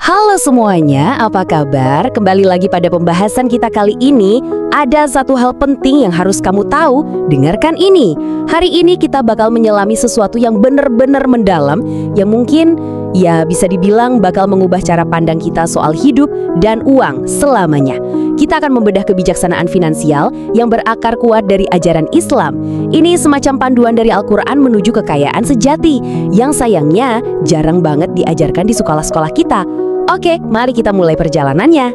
Halo semuanya, apa kabar? Kembali lagi pada pembahasan kita kali ini. Ada satu hal penting yang harus kamu tahu, dengarkan ini. Hari ini kita bakal menyelami sesuatu yang benar-benar mendalam, yang mungkin bisa dibilang bakal mengubah cara pandang kita soal hidup dan uang selamanya. Kita akan membedah kebijaksanaan finansial yang berakar kuat dari ajaran Islam. Ini semacam panduan dari Al-Quran menuju kekayaan sejati, yang sayangnya jarang banget diajarkan di sekolah-sekolah kita. Oke, mari kita mulai perjalanannya.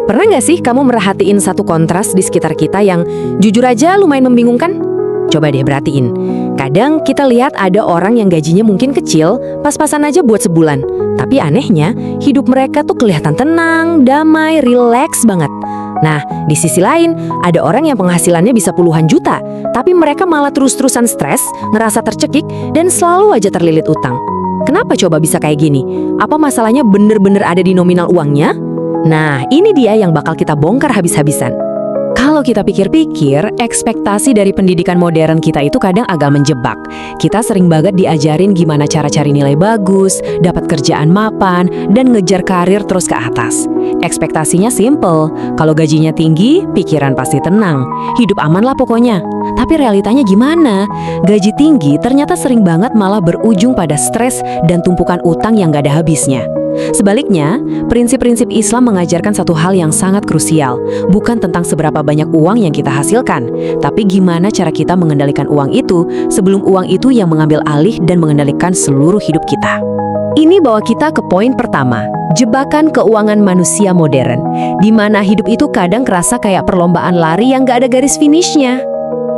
Pernah nggak sih kamu merhatiin satu kontras di sekitar kita yang jujur aja lumayan membingungkan? Coba deh perhatiin. Kadang kita lihat ada orang yang gajinya mungkin kecil, pas-pasan aja buat sebulan. Tapi anehnya, hidup mereka tuh kelihatan tenang, damai, rileks banget. Nah, di sisi lain, ada orang yang penghasilannya bisa puluhan juta, tapi mereka malah terus-terusan stres, ngerasa tercekik, dan selalu aja terlilit utang. Kenapa coba bisa kayak gini? Apa masalahnya bener-bener ada di nominal uangnya? Nah, ini dia yang bakal kita bongkar habis-habisan. Kalau kita pikir-pikir, ekspektasi dari pendidikan modern kita itu kadang agak menjebak. Kita sering banget diajarin gimana cara cari nilai bagus, dapat kerjaan mapan, dan ngejar karir terus ke atas. Ekspektasinya simple, kalau gajinya tinggi, pikiran pasti tenang. Hidup aman lah pokoknya. Tapi realitanya gimana? Gaji tinggi ternyata sering banget malah berujung pada stres dan tumpukan utang yang gak ada habisnya. Sebaliknya, prinsip-prinsip Islam mengajarkan satu hal yang sangat krusial, bukan tentang seberapa banyak uang yang kita hasilkan, tapi gimana cara kita mengendalikan uang itu sebelum uang itu yang mengambil alih dan mengendalikan seluruh hidup kita. Ini bawa kita ke poin pertama, jebakan keuangan manusia modern, di mana hidup itu kadang kerasa kayak perlombaan lari yang gak ada garis finishnya.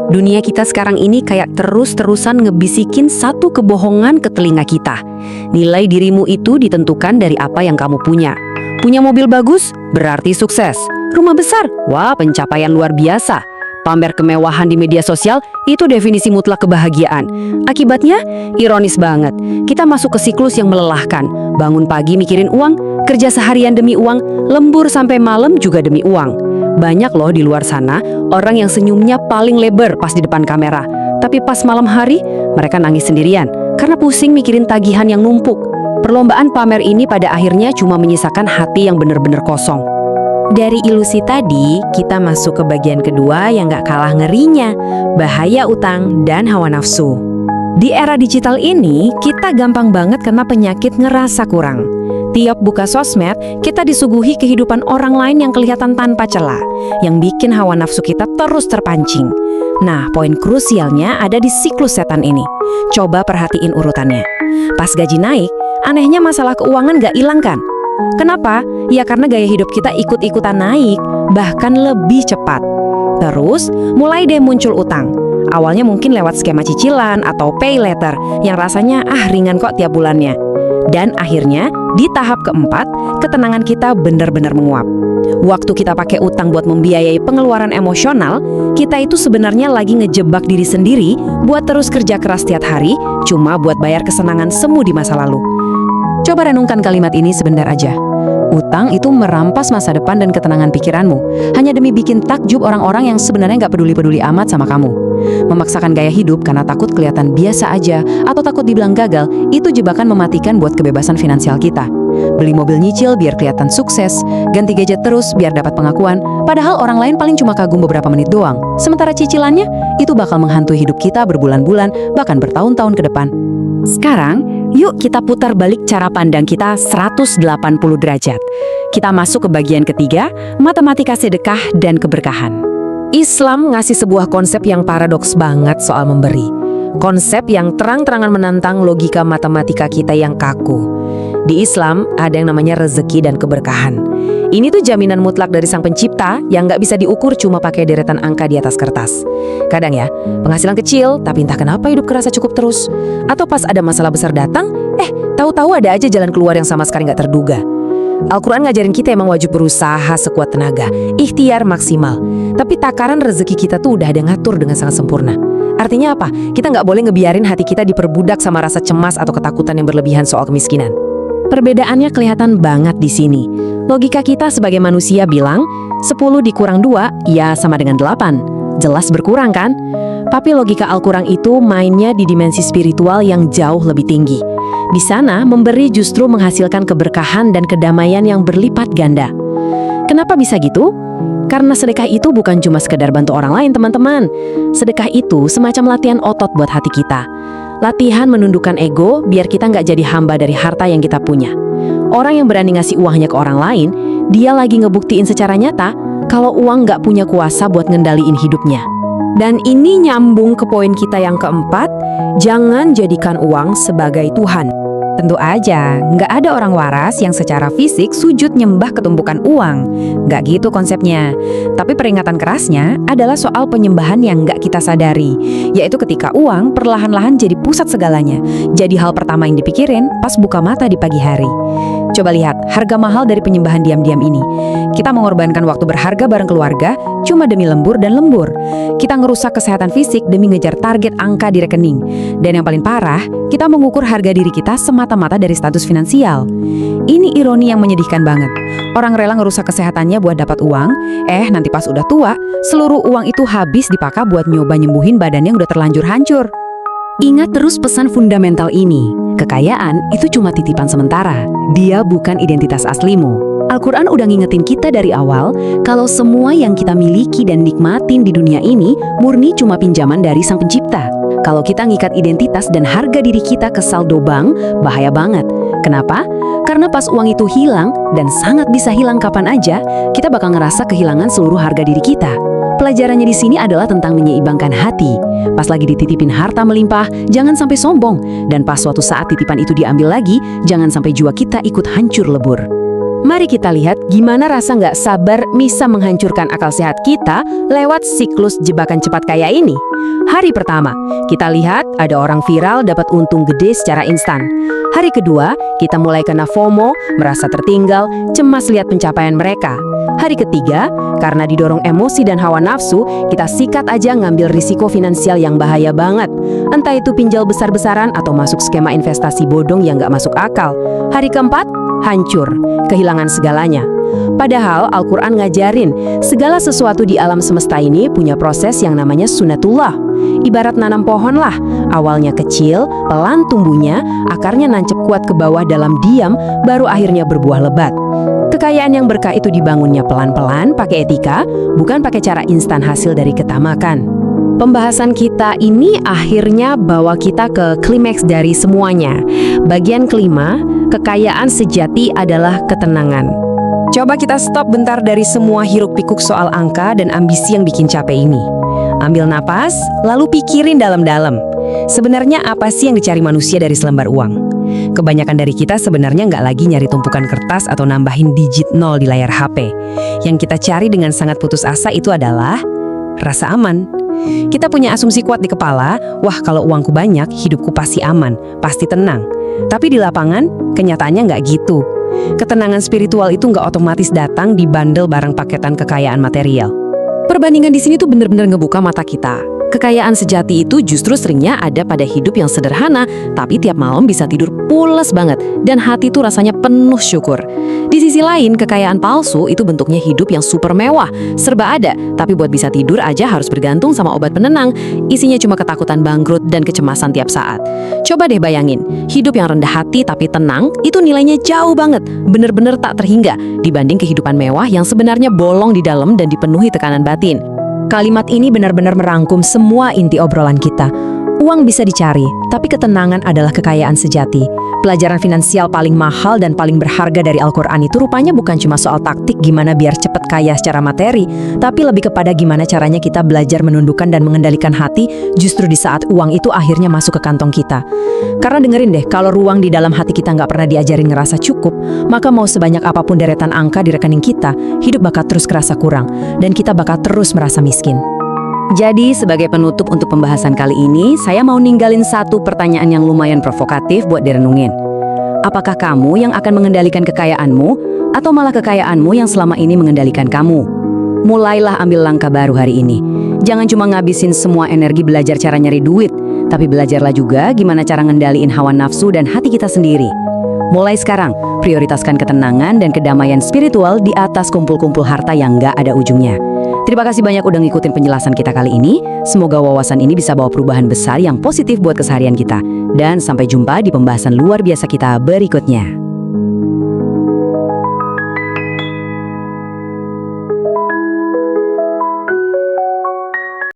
Dunia kita sekarang ini kayak terus-terusan ngebisikin satu kebohongan ke telinga kita. Nilai dirimu itu ditentukan dari apa yang kamu punya. Punya mobil bagus, berarti sukses. Rumah besar, wah pencapaian luar biasa. Pamer kemewahan di media sosial, itu definisi mutlak kebahagiaan. Akibatnya, ironis banget. Kita masuk ke siklus yang melelahkan. Bangun pagi mikirin uang, kerja seharian demi uang, lembur sampai malam juga demi uang. Banyak loh di luar sana, orang yang senyumnya paling lebar pas di depan kamera. Tapi pas malam hari, mereka nangis sendirian karena pusing mikirin tagihan yang numpuk. Perlombaan pamer ini pada akhirnya cuma menyisakan hati yang benar-benar kosong. Dari ilusi tadi, kita masuk ke bagian kedua yang gak kalah ngerinya, bahaya utang dan hawa nafsu. Di era digital ini, kita gampang banget kena penyakit ngerasa kurang. Tiap buka sosmed, kita disuguhi kehidupan orang lain yang kelihatan tanpa celah, yang bikin hawa nafsu kita terus terpancing. Nah, poin krusialnya ada di siklus setan ini. Coba perhatiin urutannya. Pas gaji naik, anehnya masalah keuangan gak hilang kan? Kenapa? Ya karena gaya hidup kita ikut-ikutan naik, bahkan lebih cepat. Terus, mulai deh muncul utang. Awalnya mungkin lewat skema cicilan atau pay later, yang rasanya ringan kok tiap bulannya. Dan akhirnya, di tahap keempat, ketenangan kita benar-benar menguap. Waktu kita pakai utang buat membiayai pengeluaran emosional, kita itu sebenarnya lagi ngejebak diri sendiri buat terus kerja keras tiap hari, cuma buat bayar kesenangan semu di masa lalu. Coba renungkan kalimat ini sebentar aja. Utang itu merampas masa depan dan ketenangan pikiranmu, hanya demi bikin takjub orang-orang yang sebenarnya nggak peduli-peduli amat sama kamu. Memaksakan gaya hidup karena takut kelihatan biasa aja atau takut dibilang gagal, itu jebakan mematikan buat kebebasan finansial kita. Beli mobil nyicil biar kelihatan sukses, ganti gadget terus biar dapat pengakuan, padahal orang lain paling cuma kagum beberapa menit doang. Sementara cicilannya, itu bakal menghantui hidup kita berbulan-bulan, bahkan bertahun-tahun ke depan. Sekarang, yuk kita putar balik cara pandang kita 180 derajat. Kita masuk ke bagian ketiga, matematika sedekah dan keberkahan. Islam ngasih sebuah konsep yang paradoks banget soal memberi. Konsep yang terang-terangan menantang logika matematika kita yang kaku. Di Islam ada yang namanya rezeki dan keberkahan. Ini tuh jaminan mutlak dari Sang Pencipta yang nggak bisa diukur cuma pakai deretan angka di atas kertas. Kadang ya, penghasilan kecil tapi entah kenapa hidup kerasa cukup terus. Atau pas ada masalah besar datang, tahu-tahu ada aja jalan keluar yang sama sekali nggak terduga. Al-Quran ngajarin kita emang wajib berusaha sekuat tenaga, ikhtiar maksimal. Tapi takaran rezeki kita tuh udah ada ngatur dengan sangat sempurna. Artinya apa? Kita nggak boleh ngebiarin hati kita diperbudak sama rasa cemas atau ketakutan yang berlebihan soal kemiskinan. Perbedaannya kelihatan banget di sini. Logika kita sebagai manusia bilang, 10 dikurang 2, ya sama dengan 8. Jelas berkurang kan? Tapi logika Al-Quran itu mainnya di dimensi spiritual yang jauh lebih tinggi. Di sana, memberi justru menghasilkan keberkahan dan kedamaian yang berlipat ganda. Kenapa bisa gitu? Karena sedekah itu bukan cuma sekedar bantu orang lain, teman-teman. Sedekah itu semacam latihan otot buat hati kita. Latihan menundukkan ego biar kita nggak jadi hamba dari harta yang kita punya. Orang yang berani ngasih uangnya ke orang lain, dia lagi ngebuktiin secara nyata kalau uang nggak punya kuasa buat ngendaliin hidupnya. Dan ini nyambung ke poin kita yang keempat, jangan jadikan uang sebagai Tuhan. Tentu aja, nggak ada orang waras yang secara fisik sujud nyembah ketumpukan uang. Nggak gitu konsepnya. Tapi peringatan kerasnya adalah soal penyembahan yang nggak kita sadari, yaitu ketika uang perlahan-lahan jadi pusat segalanya. Jadi hal pertama yang dipikirin pas buka mata di pagi hari. Coba lihat, harga mahal dari penyembahan diam-diam ini. Kita mengorbankan waktu berharga bareng keluarga cuma demi lembur dan lembur. Kita ngerusak kesehatan fisik demi ngejar target angka di rekening. Dan yang paling parah, kita mengukur harga diri kita semata-mata dari status finansial. Ini ironi yang menyedihkan banget. Orang rela ngerusak kesehatannya buat dapat uang, nanti pas udah tua, seluruh uang itu habis dipakai buat nyoba nyembuhin badan yang udah terlanjur hancur. Ingat terus pesan fundamental ini, kekayaan itu cuma titipan sementara, dia bukan identitas aslimu. Al-Quran udah ngingetin kita dari awal kalau semua yang kita miliki dan nikmatin di dunia ini murni cuma pinjaman dari Sang Pencipta. Kalau kita ngikat identitas dan harga diri kita ke saldo bank, bahaya banget. Kenapa? Karena pas uang itu hilang, dan sangat bisa hilang kapan aja, kita bakal ngerasa kehilangan seluruh harga diri kita. Pelajarannya di sini adalah tentang menyeimbangkan hati. Pas lagi dititipin harta melimpah, jangan sampai sombong. Dan pas suatu saat titipan itu diambil lagi, jangan sampai jiwa kita ikut hancur lebur. Mari kita lihat gimana rasa nggak sabar bisa menghancurkan akal sehat kita lewat siklus jebakan cepat kaya ini. Hari pertama, kita lihat ada orang viral dapat untung gede secara instan. Hari kedua, kita mulai kena FOMO, merasa tertinggal, cemas lihat pencapaian mereka. Hari ketiga, karena didorong emosi dan hawa nafsu, kita sikat aja ngambil risiko finansial yang bahaya banget. Entah itu pinjal besar-besaran atau masuk skema investasi bodong yang nggak masuk akal. Hari keempat, hancur, kehilangan segalanya. Padahal Al-Quran ngajarin, segala sesuatu di alam semesta ini punya proses yang namanya sunnatullah. Ibarat nanam pohon lah, awalnya kecil, pelan tumbuhnya, akarnya nancep kuat ke bawah dalam diam, baru akhirnya berbuah lebat. Kekayaan yang berkah itu dibangunnya pelan-pelan, pakai etika, bukan pakai cara instan hasil dari ketamakan. Pembahasan kita ini akhirnya bawa kita ke klimaks dari semuanya. Bagian kelima, kekayaan sejati adalah ketenangan. Coba kita stop bentar dari semua hiruk-pikuk soal angka dan ambisi yang bikin capek ini. Ambil napas, lalu pikirin dalam-dalam. Sebenarnya apa sih yang dicari manusia dari selembar uang? Kebanyakan dari kita sebenarnya nggak lagi nyari tumpukan kertas atau nambahin digit 0 di layar HP. Yang kita cari dengan sangat putus asa itu adalah rasa aman. Kita punya asumsi kuat di kepala, wah kalau uangku banyak, hidupku pasti aman, pasti tenang. Tapi di lapangan, kenyataannya nggak gitu. Ketenangan spiritual itu nggak otomatis datang di bundle barang paketan kekayaan material. Perbandingan di sini tuh bener-bener ngebuka mata kita. Kekayaan sejati itu justru seringnya ada pada hidup yang sederhana, tapi tiap malam bisa tidur pules banget, dan hati tuh rasanya penuh syukur. Di sisi lain, kekayaan palsu itu bentuknya hidup yang super mewah, serba ada, tapi buat bisa tidur aja harus bergantung sama obat penenang, isinya cuma ketakutan bangkrut dan kecemasan tiap saat. Coba deh bayangin, hidup yang rendah hati tapi tenang, itu nilainya jauh banget, bener-bener tak terhingga, dibanding kehidupan mewah yang sebenarnya bolong di dalam dan dipenuhi tekanan batin. Kalimat ini benar-benar merangkum semua inti obrolan kita. Uang bisa dicari, tapi ketenangan adalah kekayaan sejati. Pelajaran finansial paling mahal dan paling berharga dari Al-Quran itu rupanya bukan cuma soal taktik gimana biar cepat kaya secara materi, tapi lebih kepada gimana caranya kita belajar menundukkan dan mengendalikan hati justru di saat uang itu akhirnya masuk ke kantong kita. Karena dengerin deh, kalau ruang di dalam hati kita nggak pernah diajarin ngerasa cukup, maka mau sebanyak apapun deretan angka di rekening kita, hidup bakal terus kerasa kurang, dan kita bakal terus merasa miskin. Jadi, sebagai penutup untuk pembahasan kali ini, saya mau ninggalin satu pertanyaan yang lumayan provokatif buat direnungin. Apakah kamu yang akan mengendalikan kekayaanmu, atau malah kekayaanmu yang selama ini mengendalikan kamu? Mulailah ambil langkah baru hari ini. Jangan cuma ngabisin semua energi belajar cara nyari duit, tapi belajarlah juga gimana cara ngendaliin hawa nafsu dan hati kita sendiri. Mulai sekarang, prioritaskan ketenangan dan kedamaian spiritual di atas kumpul-kumpul harta yang nggak ada ujungnya. Terima kasih banyak udah ngikutin penjelasan kita kali ini. Semoga wawasan ini bisa bawa perubahan besar yang positif buat keseharian kita. Dan sampai jumpa di pembahasan luar biasa kita berikutnya.